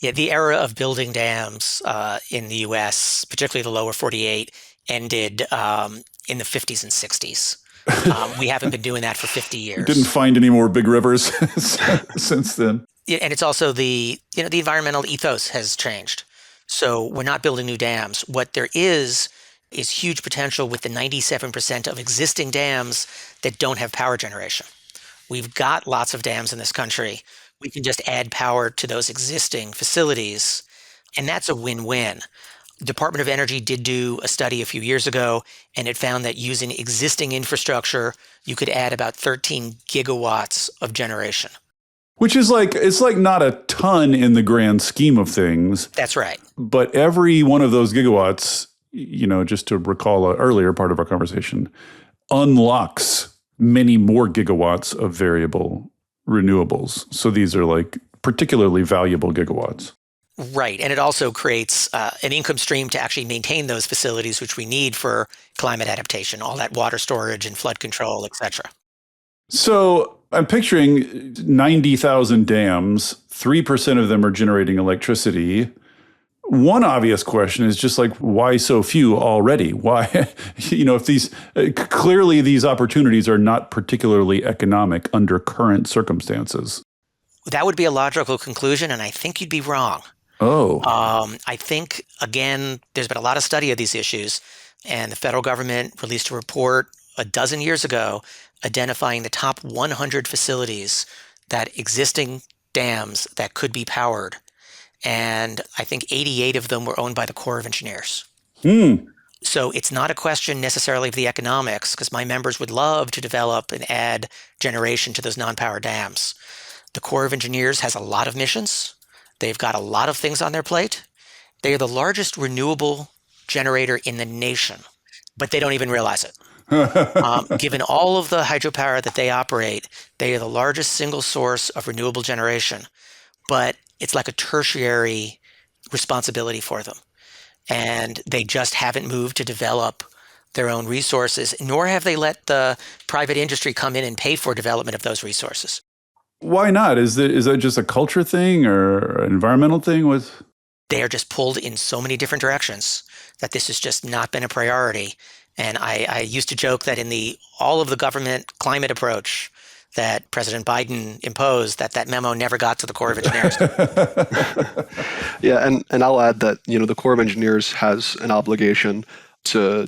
Yeah, the era of building dams in the US, particularly the lower 48, ended in the 50s and 60s. We haven't been doing that for 50 years. Didn't find any more big rivers since then. Yeah, and it's also the environmental ethos has changed. So we're not building new dams. What there is huge potential with the 97% of existing dams that don't have power generation. We've got lots of dams in this country. We can just add power to those existing facilities, and that's a win-win. Department of Energy did do a study a few years ago, and it found that using existing infrastructure, you could add about 13 gigawatts of generation. Which is it's like not a ton in the grand scheme of things. That's right. But every one of those gigawatts, just to recall an earlier part of our conversation, unlocks many more gigawatts of variable renewables. So these are like particularly valuable gigawatts. Right. And it also creates an income stream to actually maintain those facilities, which we need for climate adaptation, all that water storage and flood control, et cetera. So I'm picturing 90,000 dams, 3% of them are generating electricity. One obvious question is just like, why so few already? Why, if these, clearly these opportunities are not particularly economic under current circumstances. That would be a logical conclusion, and I think you'd be wrong. Oh. I think, again, there's been a lot of study of these issues, and the federal government released a report a dozen years ago identifying the top 100 facilities that existing dams that could be powered. And I think 88 of them were owned by the Corps of Engineers. So it's not a question necessarily of the economics, because my members would love to develop and add generation to those non-power dams. The Corps of Engineers has a lot of missions. They've got a lot of things on their plate. They are the largest renewable generator in the nation, but they don't even realize it. Given all of the hydropower that they operate, they are the largest single source of renewable generation, but it's like a tertiary responsibility for them. And they just haven't moved to develop their own resources, nor have they let the private industry come in and pay for development of those resources. Why not? Is that just a culture thing or an environmental thing? They are just pulled in so many different directions that this has just not been a priority. And I used to joke that in all of the government climate approach that President Biden imposed, that memo never got to the Corps of Engineers. Yeah, and I'll add that the Corps of Engineers has an obligation to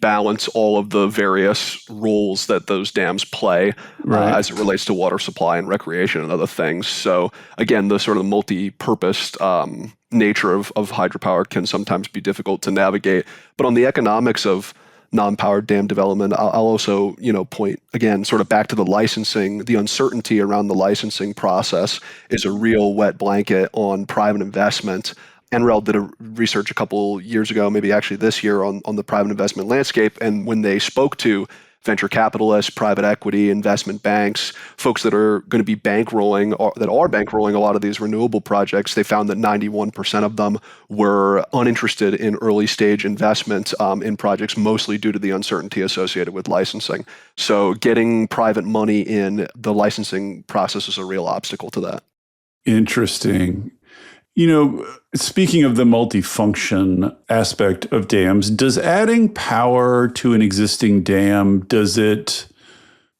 balance all of the various roles that those dams play as it relates to water supply and recreation and other things. So again, the sort of multi-purposed nature of hydropower can sometimes be difficult to navigate. But on the economics of non-powered dam development, I'll also, point again, sort of back to the licensing. The uncertainty around the licensing process is a real wet blanket on private investment. NREL did a research a couple years ago, maybe actually this year, on the private investment landscape. And when they spoke to venture capitalists, private equity, investment banks, folks that are going to be bankrolling or that are bankrolling a lot of these renewable projects, they found that 91% of them were uninterested in early stage investment in projects, mostly due to the uncertainty associated with licensing. So getting private money in the licensing process is a real obstacle to that. Interesting. Speaking of the multifunction aspect of dams, does adding power to an existing dam, does it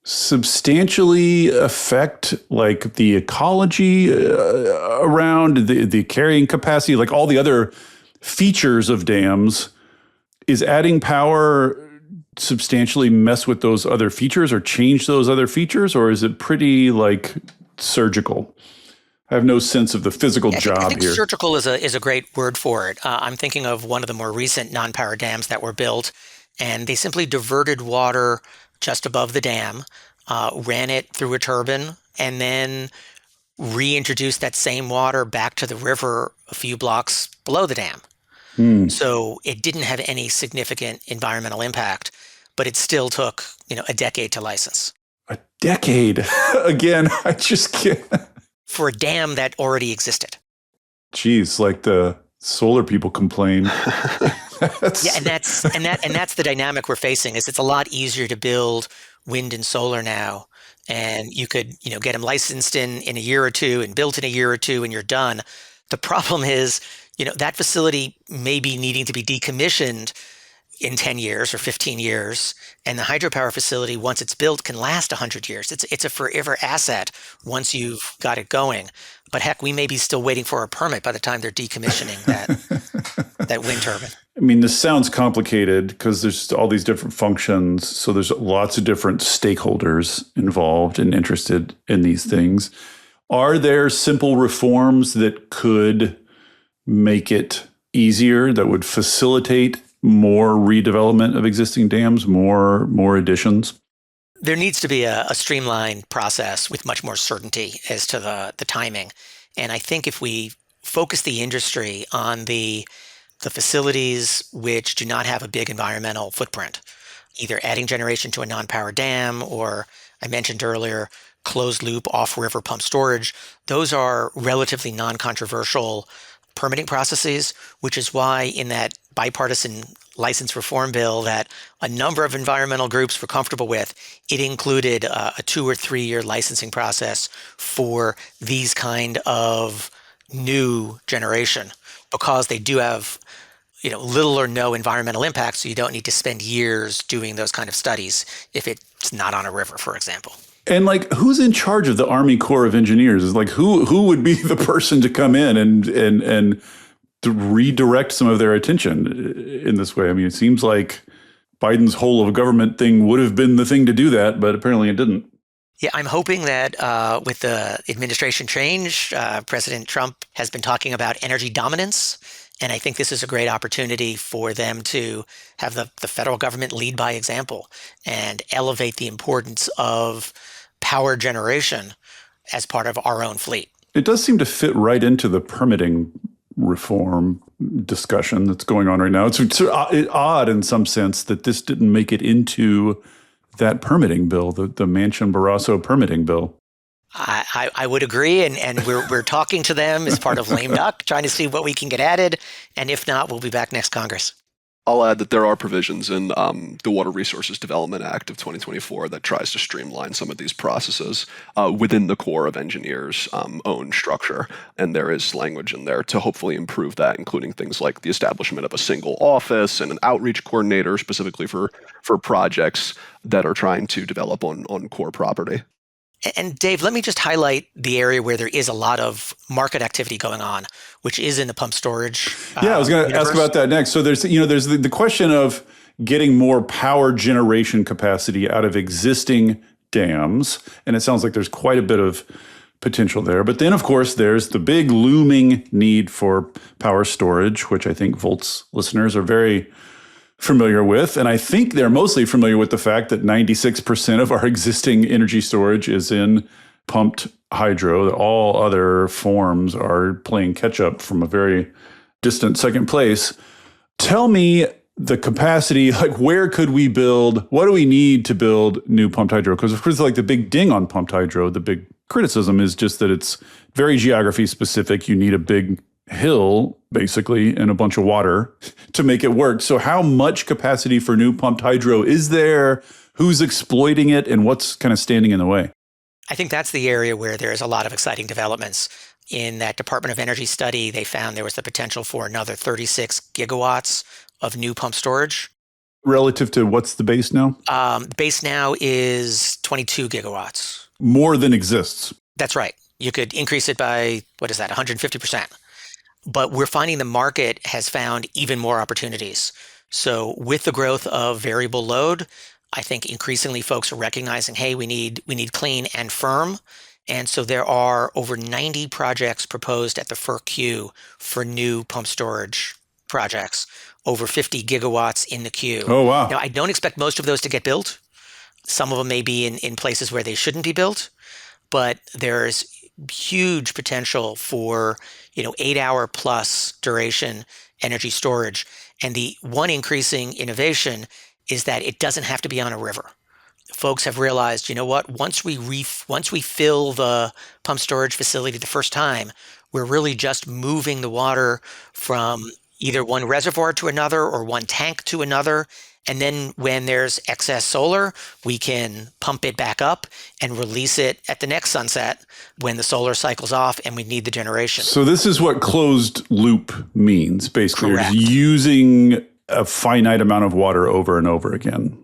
substantially affect like the ecology around the carrying capacity, like all the other features of dams? Is adding power substantially mess with those other features or change those other features, or is it pretty like surgical? I have no sense of the physical job I think here. surgical is a great word for it. I'm thinking of one of the more recent non-power dams that were built, and they simply diverted water just above the dam, ran it through a turbine, and then reintroduced that same water back to the river a few blocks below the dam. So it didn't have any significant environmental impact, but it still took, a decade to license. A decade? Again, I just can't. For a dam that already existed. Geez, like the solar people complain. Yeah, and that's the dynamic we're facing. Is it's a lot easier to build wind and solar now, and you could get them licensed in a year or two and built in a year or two, and you're done. The problem is that facility may be needing to be decommissioned in 10 years or 15 years, and the hydropower facility, once it's built, can last 100 years. It's a forever asset once you've got it going. But heck, we may be still waiting for a permit by the time they're decommissioning that wind turbine. I mean, this sounds complicated because there's all these different functions. So there's lots of different stakeholders involved and interested in these things. Are there simple reforms that could make it easier, that would facilitate more redevelopment of existing dams, more additions? There needs to be a streamlined process with much more certainty as to the timing. And I think if we focus the industry on the facilities which do not have a big environmental footprint, either adding generation to a non-power dam, or I mentioned earlier, closed loop off-river pump storage, those are relatively non-controversial permitting processes, which is why in that bipartisan license reform bill that a number of environmental groups were comfortable with, it included a 2 or 3 year licensing process for these kind of new generation, because they do have little or no environmental impact, so you don't need to spend years doing those kind of studies if it's not on a river, for example. And like, who's in charge of the Army Corps of Engineers? Is like, who would be the person to come in and to redirect some of their attention in this way? I mean, it seems like Biden's whole of government thing would have been the thing to do that, but apparently it didn't. Yeah, I'm hoping that with the administration change, President Trump has been talking about energy dominance. And I think this is a great opportunity for them to have the federal government lead by example and elevate the importance of power generation as part of our own fleet. It does seem to fit right into the permitting reform discussion that's going on right now. It's odd in some sense that this didn't make it into that permitting bill, the Manchin-Barrasso permitting bill. I would agree, and we're talking to them as part of lame duck, trying to see what we can get added, and if not, we'll be back next Congress. I'll add that there are provisions in the Water Resources Development Act of 2024 that tries to streamline some of these processes within the Corps of Engineers' own structure. And there is language in there to hopefully improve that, including things like the establishment of a single office and an outreach coordinator specifically for projects that are trying to develop on Corps property. And Dave, let me just highlight the area where there is a lot of market activity going on, which is in the pump storage. Yeah, I was going to ask about that next. So there's the question of getting more power generation capacity out of existing dams, and it sounds like there's quite a bit of potential there. But then, of course, there's the big looming need for power storage, which I think Volt's listeners are very familiar with. And I think they're mostly familiar with the fact that 96% of our existing energy storage is in pumped hydro. All other forms are playing catch up from a very distant second place. Tell me the capacity, like where could we build? What do we need to build new pumped hydro? Because of course, like the big ding on pumped hydro, the big criticism is just that it's very geography specific. You need a big hill, basically, and a bunch of water to make it work. So how much capacity for new pumped hydro is there? Who's exploiting it? And what's kind of standing in the way? I think that's the area where there's a lot of exciting developments. In that Department of Energy study, they found there was the potential for another 36 gigawatts of new pump storage. Relative to what's the base now? Base now is 22 gigawatts. More than exists. That's right. You could increase it by, 150%. But we're finding the market has found even more opportunities. So with the growth of variable load, I think increasingly folks are recognizing, hey, we need clean and firm. And so there are over 90 projects proposed at the FERC queue for new pump storage projects, over 50 gigawatts in the queue. Oh, wow. Now, I don't expect most of those to get built. Some of them may be in places where they shouldn't be built, but there's huge potential for 8-hour plus duration energy storage. And the one increasing innovation is that it doesn't have to be on a river. Folks have realized, you know what, once we fill the pump storage facility the first time, we're really just moving the water from either one reservoir to another or one tank to another. And then when there's excess solar, we can pump it back up and release it at the next sunset when the solar cycle's off and we need the generation. So this is what closed loop means, basically. Correct. You're just using a finite amount of water over and over again.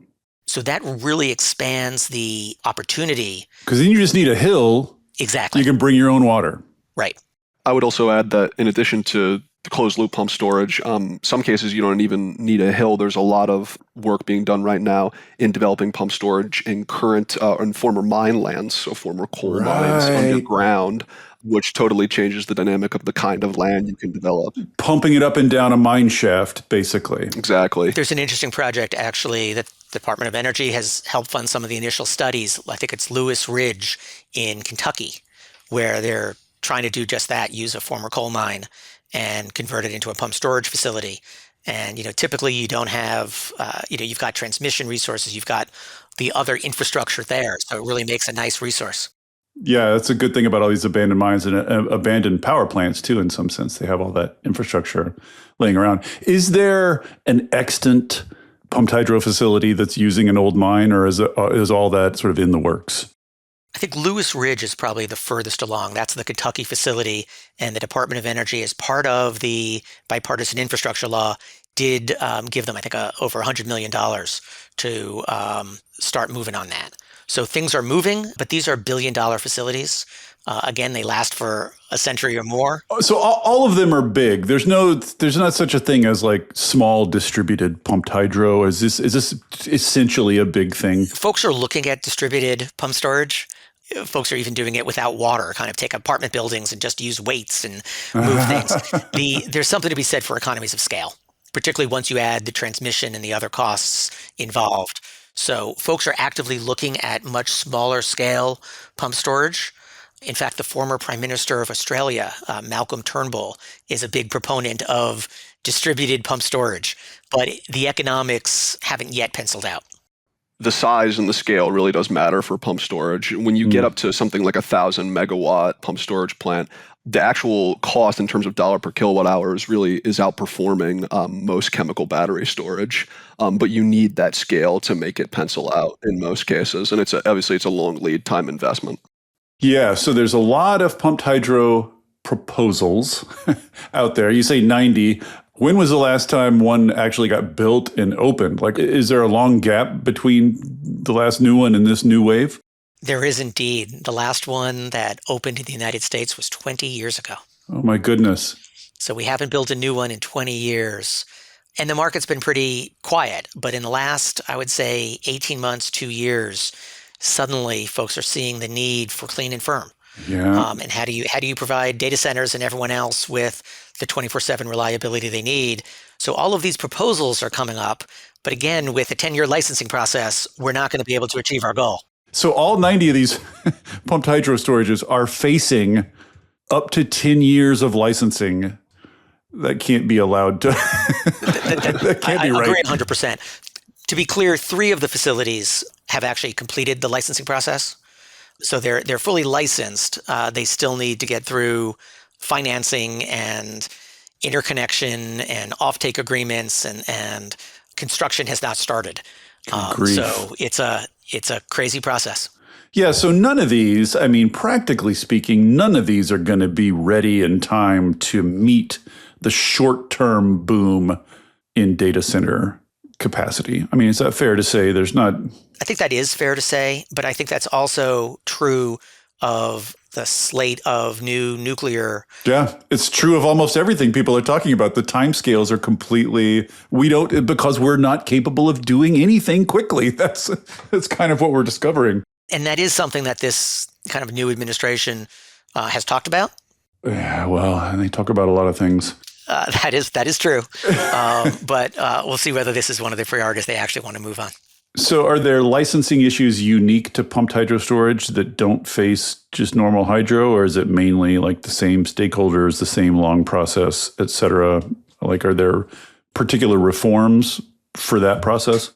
So that really expands the opportunity. Because then you just need a hill. Exactly. You can bring your own water. Right. I would also add that in addition to the closed loop pump storage, some cases you don't even need a hill. There's a lot of work being done right now in developing pump storage in current and former mine lands, so former coal mines underground, which totally changes the dynamic of the kind of land you can develop. Pumping it up and down a mine shaft, basically. Exactly. There's an interesting project, actually, that the Department of Energy has helped fund some of the initial studies. I think it's Lewis Ridge in Kentucky, where they're trying to do just that, use a former coal mine and convert it into a pump storage facility. And, typically you don't have, you've got transmission resources, you've got the other infrastructure there. So it really makes a nice resource. Yeah, that's a good thing about all these abandoned mines and abandoned power plants, too, in some sense. They have all that infrastructure laying around. Is there an extant pumped hydro facility that's using an old mine, or is all that sort of in the works? I think Lewis Ridge is probably the furthest along. That's the Kentucky facility, and the Department of Energy, as part of the bipartisan infrastructure law, did give them, I think, over $100 million to start moving on that. So things are moving, but these are billion-dollar facilities. Again, they last for a century or more. So all of them are big. There's not such a thing as like small distributed pumped hydro. Is this essentially a big thing? Folks are looking at distributed pump storage. Folks are even doing it without water, kind of take apartment buildings and just use weights and move things. There's something to be said for economies of scale, particularly once you add the transmission and the other costs involved. So folks are actively looking at much smaller scale pump storage. In fact, the former Prime Minister of Australia, Malcolm Turnbull, is a big proponent of distributed pump storage, but the economics haven't yet penciled out. The size and the scale really does matter for pump storage. When you get up to something like 1,000 megawatt pump storage plant, the actual cost in terms of dollar per kilowatt hours really is outperforming most chemical battery storage. But you need that scale to make it pencil out in most cases. And obviously it's a long lead time investment. Yeah, so there's a lot of pumped hydro proposals out there. You say 90. When was the last time one actually got built and opened? Like, is there a long gap between the last new one and this new wave? There is indeed. The last one that opened in the United States was 20 years ago. Oh my goodness. So we haven't built a new one in 20 years. And the market's been pretty quiet. But in the last, I would say, 18 months, 2 years, suddenly folks are seeing the need for clean and firm. Yeah. And how do you provide data centers and everyone else with the 24/7 reliability they need? So all of these proposals are coming up. But again, with a 10-year licensing process, we're not going to be able to achieve our goal. So all 90 of these pumped hydro storages are facing up to 10 years of licensing. That can't be allowed to. That can't be right. I agree 100%. To be clear, 3 of the facilities have actually completed the licensing process. So they're fully licensed. They still need to get through financing and interconnection and offtake agreements, and construction has not started. So it's a crazy process. Yeah, so none of these, I mean, practically speaking, none of these are going to be ready in time to meet the short-term boom in data center capacity. I mean, is that fair to say? There's not... I think that is fair to say, but I think that's also true of the slate of new nuclear. Yeah, it's true of almost everything people are talking about. The timescales are completely, because we're not capable of doing anything quickly. That's kind of what we're discovering. And that is something that this kind of new administration has talked about. Yeah, well, and they talk about a lot of things. That is true. But we'll see whether this is one of the priorities they actually want to move on. So are there licensing issues unique to pumped hydro storage that don't face just normal hydro, or is it mainly like the same stakeholders, the same long process, et cetera? Like, are there particular reforms for that process?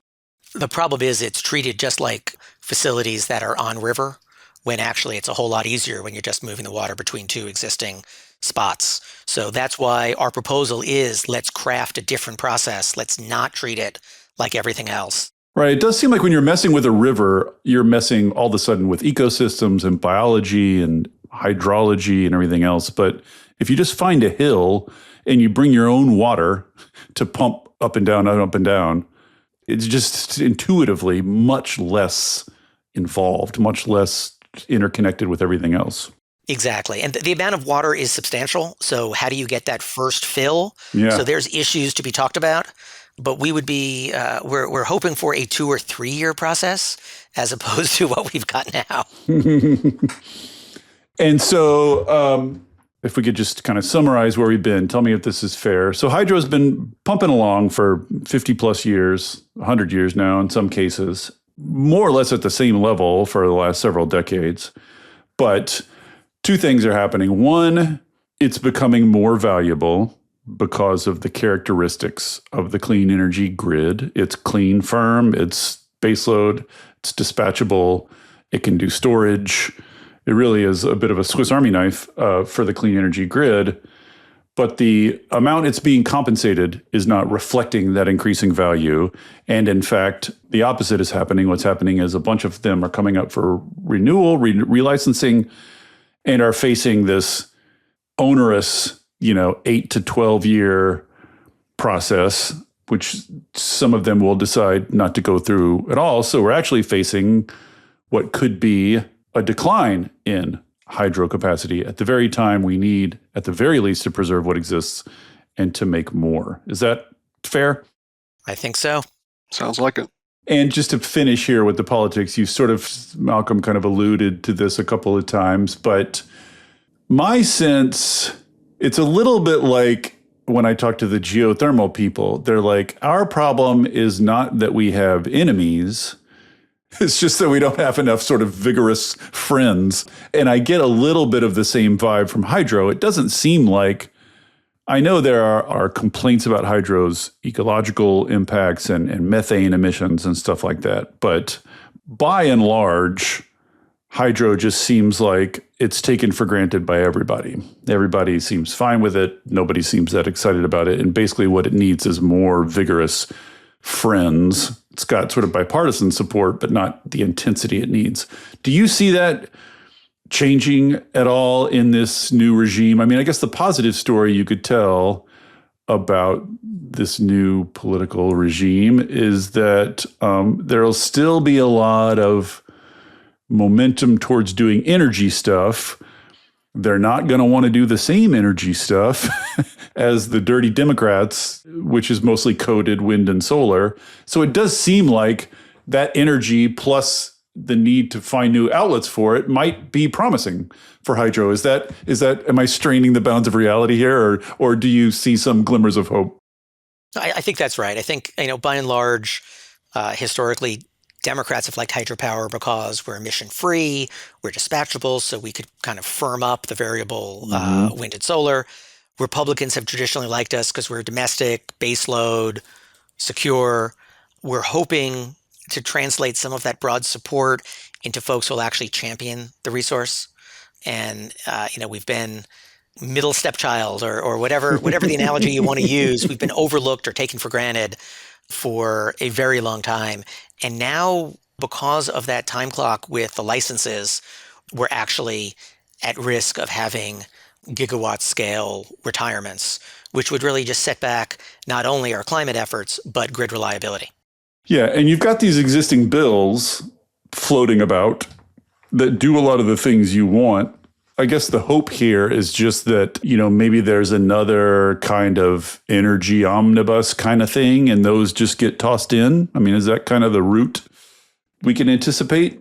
The problem is it's treated just like facilities that are on river, when actually it's a whole lot easier when you're just moving the water between 2 existing spots. So that's why our proposal is, let's craft a different process. Let's not treat it like everything else. Right. It does seem like when you're messing with a river, you're messing all of a sudden with ecosystems and biology and hydrology and everything else. But if you just find a hill and you bring your own water to pump up and down, it's just intuitively much less involved, much less interconnected with everything else. Exactly. And the amount of water is substantial. So how do you get that first fill? Yeah. So there's issues to be talked about. But we would be, we're hoping for a 2 or 3 year process as opposed to what we've got now. And so if we could just kind of summarize where we've been, tell me if this is fair. So hydro's been pumping along for 50 plus years, 100 years now in some cases, more or less at the same level for the last several decades. But 2 things are happening. One, it's becoming more valuable because of the characteristics of the clean energy grid. It's clean, firm, it's baseload, it's dispatchable, it can do storage. It really is a bit of a Swiss Army knife for the clean energy grid. But the amount it's being compensated is not reflecting that increasing value. And in fact, the opposite is happening. What's happening is a bunch of them are coming up for renewal, relicensing, and are facing this onerous 8 to 12 year process, which some of them will decide not to go through at all. So we're actually facing what could be a decline in hydro capacity at the very time we need, at the very least, to preserve what exists and to make more. Is that fair? I think so. Sounds like it. And just to finish here with the politics, you sort of, Malcolm, kind of alluded to this a couple of times, but my sense, it's a little bit like when I talk to the geothermal people. They're like, our problem is not that we have enemies. It's just that we don't have enough sort of vigorous friends. And I get a little bit of the same vibe from hydro. It doesn't seem like, I know there are complaints about hydro's ecological impacts and methane emissions and stuff like that. But by and large, hydro just seems like it's taken for granted by everybody. Everybody seems fine with it. Nobody seems that excited about it. And basically what it needs is more vigorous friends. It's got sort of bipartisan support, but not the intensity it needs. Do you see that changing at all in this new regime? I mean, I guess the positive story you could tell about this new political regime is that there'll still be a lot of momentum towards doing energy stuff, they're not going to want to do the same energy stuff as the dirty Democrats, which is mostly coded wind and solar. So it does seem like that energy plus the need to find new outlets for it might be promising for hydro. Is that am I straining the bounds of reality here, or do you see some glimmers of hope? I think that's right. I think, by and large, historically, Democrats have liked hydropower because we're emission free, we're dispatchable, so we could kind of firm up the variable wind and solar. Republicans have traditionally liked us because we're domestic, baseload, secure. We're hoping to translate some of that broad support into folks who will actually champion the resource. And, we've been middle stepchild or whatever the analogy you want to use. We've been overlooked or taken for granted for a very long time. And now, because of that time clock with the licenses, we're actually at risk of having gigawatt scale retirements, which would really just set back not only our climate efforts, but grid reliability. Yeah, and you've got these existing bills floating about that do a lot of the things you want. I guess the hope here is just that, maybe there's another kind of energy omnibus kind of thing, and those just get tossed in. I mean, is that kind of the route we can anticipate?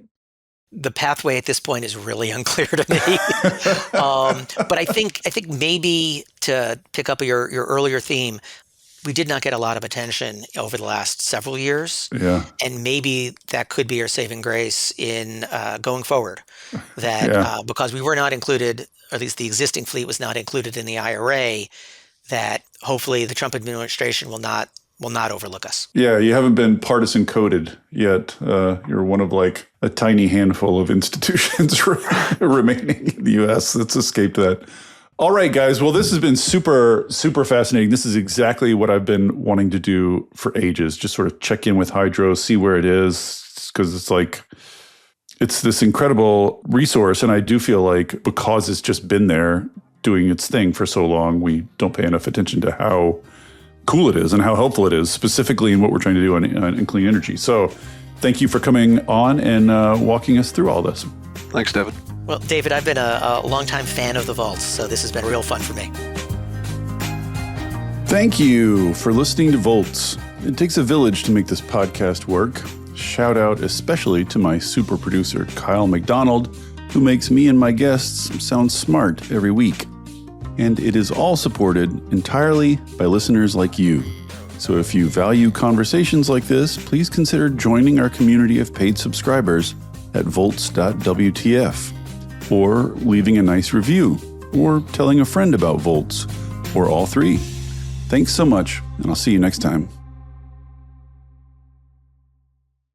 The pathway at this point is really unclear to me. But I think maybe to pick up your earlier theme, we did not get a lot of attention over the last several years. Yeah. And maybe that could be our saving grace in going forward. That because we were not included, or at least the existing fleet was not included in the IRA, that hopefully the Trump administration will not overlook us. Yeah, you haven't been partisan coded yet. You're one of like a tiny handful of institutions remaining in the U.S. that's escaped that. All right, guys. Well, this has been super, super fascinating. This is exactly what I've been wanting to do for ages. Just sort of check in with hydro, see where it is, because it's this incredible resource. And I do feel like because it's just been there doing its thing for so long, we don't pay enough attention to how cool it is and how helpful it is, specifically in what we're trying to do in clean energy. So thank you for coming on and walking us through all this. Thanks, David. Well, David, I've been a longtime fan of the vaults, so this has been real fun for me. Thank you for listening to Volts. It takes a village to make this podcast work. Shout out especially to my super producer, Kyle McDonald, who makes me and my guests sound smart every week. And it is all supported entirely by listeners like you. So if you value conversations like this, please consider joining our community of paid subscribers at volts.wtf, or leaving a nice review, or telling a friend about Volts, or all three. Thanks so much, and I'll see you next time.